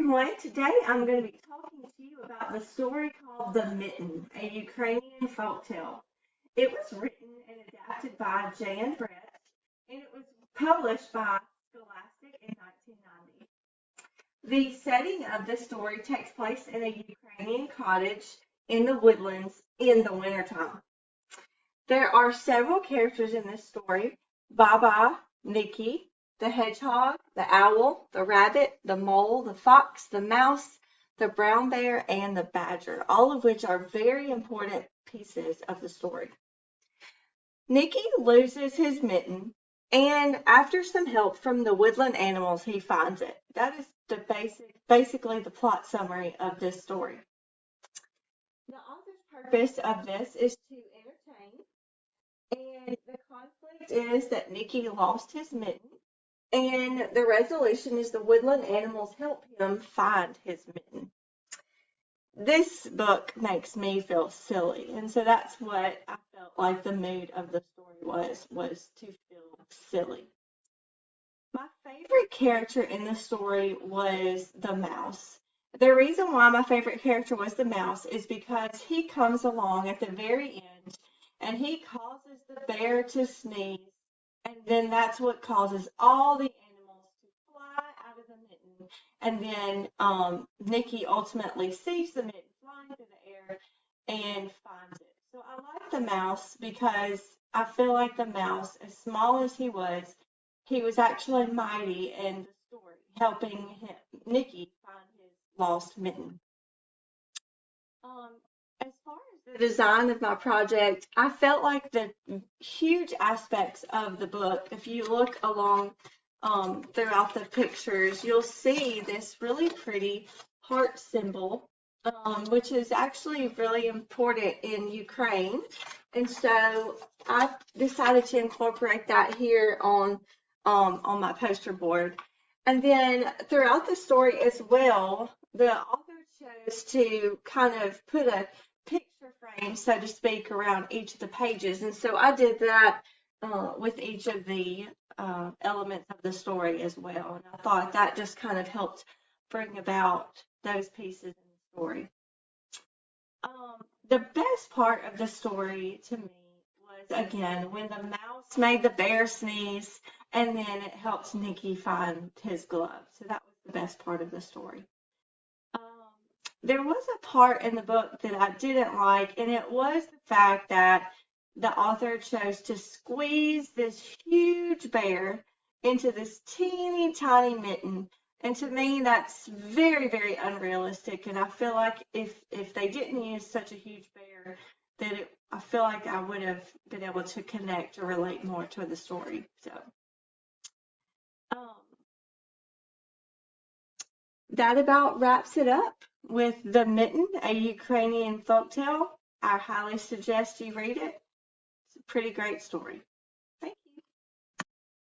everyone. Today I'm going to be talking to you about the story called The Mitten, a Ukrainian folktale. It was written and adapted by Jan Brett, and it was published by Scholastic in 1990. The setting of the story takes place in a Ukrainian cottage in the woodlands in the wintertime. There are several characters in this story: Baba, Nikki, the hedgehog, the owl, the rabbit, the mole, the fox, the mouse, the brown bear, and the badger, all of which are very important pieces of the story. Nikki loses his mitten, and after some help from the woodland animals, he finds it. That is basically the plot summary of this story. The author's purpose of this is to entertain, and the conflict is that Nikki lost his mitten, and the resolution is the woodland animals help him find his mitten. This book makes me feel silly, and so that's what I felt like the mood of the story was to feel silly. My favorite character in the story was the mouse. The reason why my favorite character was the mouse is because he comes along at the very end and he causes the bear to sneeze, and then that's what causes all the animals to fly out of the mitten. And then Nikki ultimately sees the mitten flying through the air and finds it. So I like the mouse because I feel like the mouse, as small as he was actually mighty in the story, helping Nikki find his lost mitten. As far as the design of my project, I felt like the huge aspects of the book, if you look along throughout the pictures, you'll see this really pretty heart symbol, which is actually really important in Ukraine. And so I decided to incorporate that here on my poster board. And then throughout the story as well, the author chose to kind of put a picture frame, so to speak, around each of the pages. And so I did that with each of the elements of the story as well. And I thought that just kind of helped bring about those pieces in the story. The best part of the story to me was, again, when the mouse made the bear sneeze, and then it helped Nikki find his glove. So that was the best part of the story. There was a part in the book that I didn't like, and it was the fact that the author chose to squeeze this huge bear into this teeny tiny mitten. And to me, that's very, very unrealistic. And I feel like if they didn't use such a huge bear, I feel like I would have been able to connect or relate more to the story. So that about wraps it up with The Mitten, a Ukrainian folktale. I highly suggest you read it. It's a pretty great story.